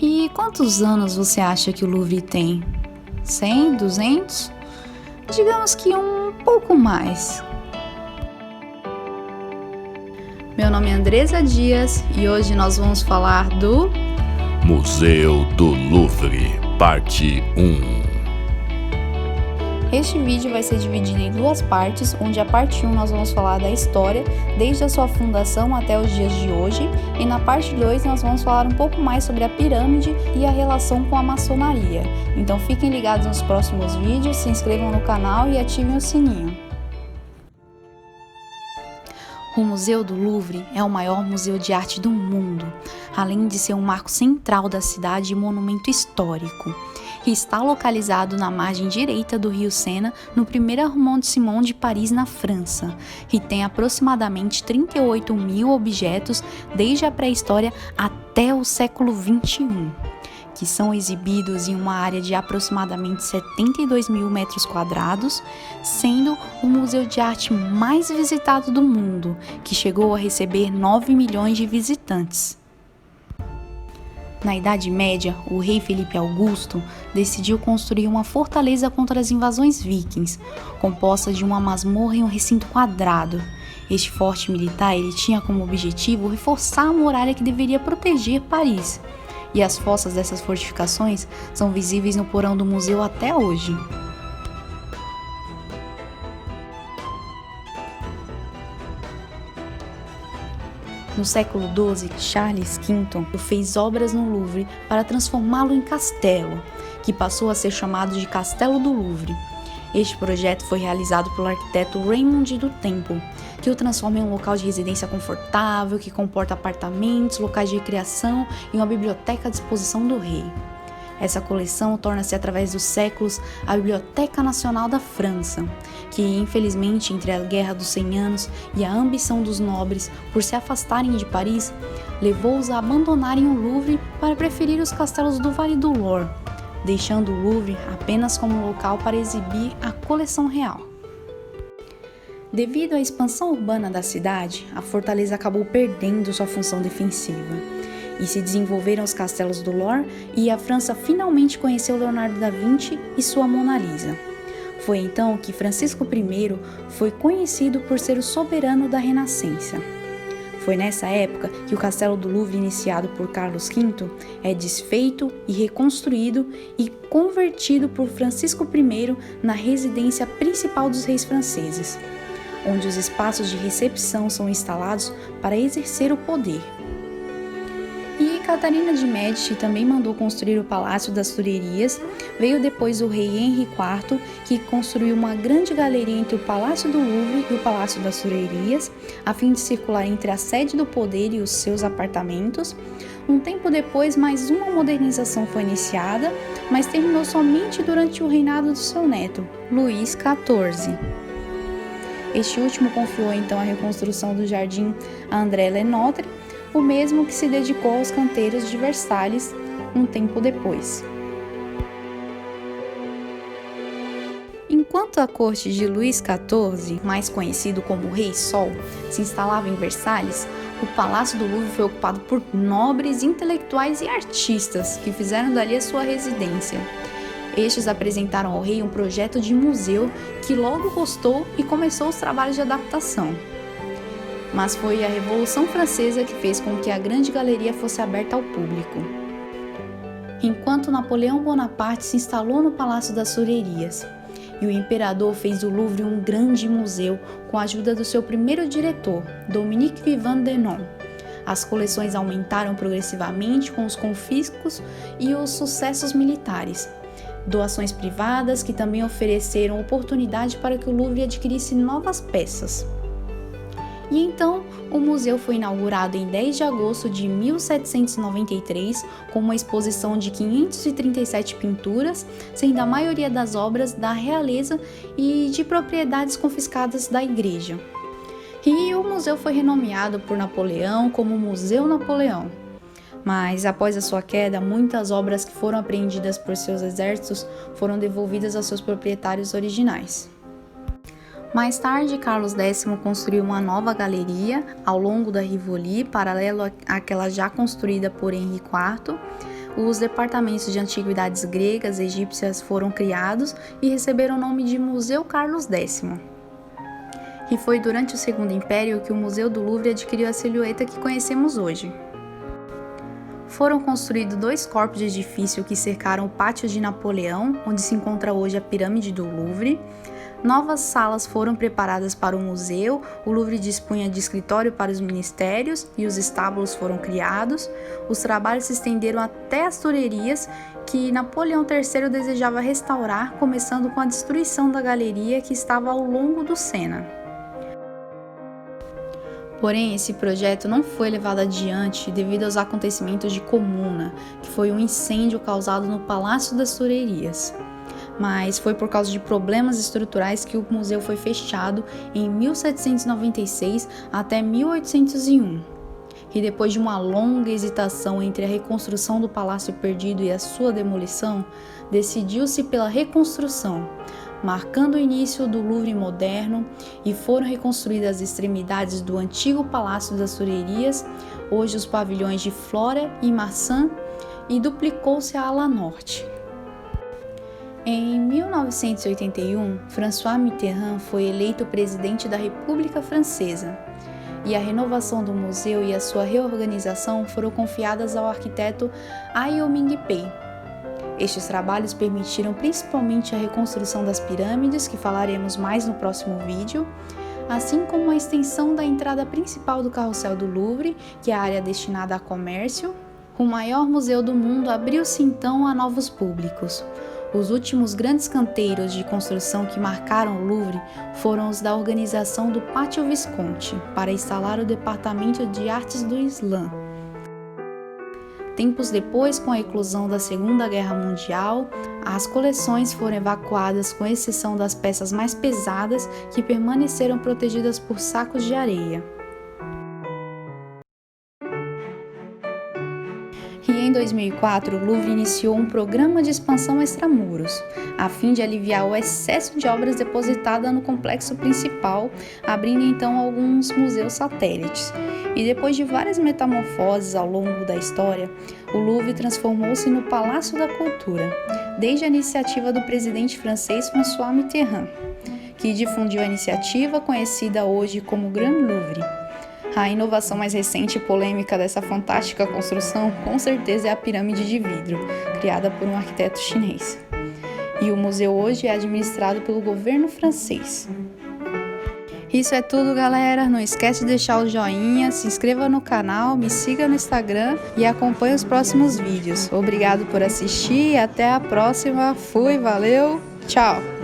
E quantos anos você acha que o Louvre tem? 100, 200? Digamos que um pouco mais. Meu nome é Andresa Dias e hoje nós vamos falar do Museu do Louvre, parte 1. Este vídeo vai ser dividido em duas partes, onde a parte 1 nós vamos falar da história, desde a sua fundação até os dias de hoje, e na parte 2 nós vamos falar um pouco mais sobre a pirâmide e a relação com a maçonaria. Então fiquem ligados nos próximos vídeos, se inscrevam no canal e ativem o sininho. O Museu do Louvre é o maior museu de arte do mundo, além de ser um marco central da cidade e monumento histórico. E está localizado na margem direita do rio Sena, no primeiro arrondissement de Paris, na França, e tem aproximadamente 38 mil objetos desde a pré-história até o século XXI, que são exibidos em uma área de aproximadamente 72 mil metros quadrados, sendo o museu de arte mais visitado do mundo, que chegou a receber 9 milhões de visitantes. Na Idade Média, o rei Felipe Augusto decidiu construir uma fortaleza contra as invasões vikings, composta de uma masmorra e um recinto quadrado. Este forte militar tinha como objetivo reforçar a muralha que deveria proteger Paris, e as fossas dessas fortificações são visíveis no porão do museu até hoje. No século XII, Charles V fez obras no Louvre para transformá-lo em castelo, que passou a ser chamado de Castelo do Louvre. Este projeto foi realizado pelo arquiteto Raymond du Temple, que o transforma em um local de residência confortável, que comporta apartamentos, locais de recreação e uma biblioteca à disposição do rei. Essa coleção torna-se, através dos séculos, a Biblioteca Nacional da França, que, infelizmente, entre a Guerra dos 100 Anos e a ambição dos nobres por se afastarem de Paris, levou-os a abandonarem o Louvre para preferir os castelos do Vale do Loire, deixando o Louvre apenas como local para exibir a coleção real. Devido à expansão urbana da cidade, a fortaleza acabou perdendo sua função defensiva, e se desenvolveram os castelos do Loire, e a França finalmente conheceu Leonardo da Vinci e sua Mona Lisa. Foi então que Francisco I foi conhecido por ser o soberano da Renascença. Foi nessa época que o Castelo do Louvre, iniciado por Carlos V, é desfeito e reconstruído e convertido por Francisco I na residência principal dos reis franceses, onde os espaços de recepção são instalados para exercer o poder. E Catarina de Médici também mandou construir o Palácio das Tulherias. Veio depois o rei Henri IV, que construiu uma grande galeria entre o Palácio do Louvre e o Palácio das Tulherias, a fim de circular entre a sede do poder e os seus apartamentos. Um tempo depois, mais uma modernização foi iniciada, mas terminou somente durante o reinado do seu neto, Luís XIV. Este último confiou então a reconstrução do jardim a André Lenotre, o mesmo que se dedicou aos canteiros de Versalhes um tempo depois. Enquanto a corte de Luís XIV, mais conhecido como Rei Sol, se instalava em Versalhes, o Palácio do Louvre foi ocupado por nobres, intelectuais e artistas que fizeram dali a sua residência. Estes apresentaram ao rei um projeto de museu que logo gostou e começou os trabalhos de adaptação. Mas foi a Revolução Francesa que fez com que a grande galeria fosse aberta ao público. Enquanto Napoleão Bonaparte se instalou no Palácio das Tulherias, e o imperador fez do Louvre um grande museu com a ajuda do seu primeiro diretor, Dominique Vivant Denon. As coleções aumentaram progressivamente com os confiscos e os sucessos militares. Doações privadas que também ofereceram oportunidade para que o Louvre adquirisse novas peças. E então, o museu foi inaugurado em 10 de agosto de 1793 com uma exposição de 537 pinturas, sendo a maioria das obras da realeza e de propriedades confiscadas da igreja. E o museu foi renomeado por Napoleão como Museu Napoleão. Mas após a sua queda, muitas obras que foram apreendidas por seus exércitos foram devolvidas aos seus proprietários originais. Mais tarde, Carlos X construiu uma nova galeria ao longo da Rivoli, paralelo àquela já construída por Henri IV. os departamentos de antiguidades gregas e egípcias foram criados e receberam o nome de Museu Carlos X. E foi durante o Segundo Império que o Museu do Louvre adquiriu a silhueta que conhecemos hoje. Foram construídos 2 corpos de edifício que cercaram o Pátio de Napoleão, onde se encontra hoje a Pirâmide do Louvre. Novas salas foram preparadas para o museu, o Louvre dispunha de escritório para os ministérios e os estábulos foram criados. Os trabalhos se estenderam até as Tulherias, que Napoleão III desejava restaurar, começando com a destruição da galeria que estava ao longo do Sena. Porém, esse projeto não foi levado adiante devido aos acontecimentos de Comuna, que foi um incêndio causado no Palácio das Tulherias. Mas foi por causa de problemas estruturais que o museu foi fechado em 1796 até 1801. E depois de uma longa hesitação entre a reconstrução do Palácio Perdido e a sua demolição, decidiu-se pela reconstrução, marcando o início do Louvre moderno, e foram reconstruídas as extremidades do antigo Palácio das Tulherias, hoje os pavilhões de Flora e Marsan, e duplicou-se a ala norte. Em 1981, François Mitterrand foi eleito presidente da República Francesa, e a renovação do museu e a sua reorganização foram confiadas ao arquiteto Ai Ming-pei. Estes trabalhos permitiram principalmente a reconstrução das pirâmides, que falaremos mais no próximo vídeo, assim como a extensão da entrada principal do Carrossel do Louvre, que é a área destinada a comércio. O maior museu do mundo abriu-se então a novos públicos. Os últimos grandes canteiros de construção que marcaram o Louvre foram os da organização do Pátio Visconti, para instalar o Departamento de Artes do Islã. Tempos depois, com a eclosão da Segunda Guerra Mundial, as coleções foram evacuadas, com exceção das peças mais pesadas, que permaneceram protegidas por sacos de areia. E em 2004, o Louvre iniciou um programa de expansão extramuros, a fim de aliviar o excesso de obras depositada no complexo principal, abrindo então alguns museus satélites. E depois de várias metamorfoses ao longo da história, o Louvre transformou-se no Palácio da Cultura, desde a iniciativa do presidente francês François Mitterrand, que difundiu a iniciativa conhecida hoje como Grand Louvre. A inovação mais recente e polêmica dessa fantástica construção, com certeza, é a pirâmide de vidro, criada por um arquiteto chinês. E o museu hoje é administrado pelo governo francês. Isso é tudo, galera. Não esquece de deixar o joinha, se inscreva no canal, me siga no Instagram e acompanhe os próximos vídeos. Obrigado por assistir e até a próxima. Fui, valeu, tchau!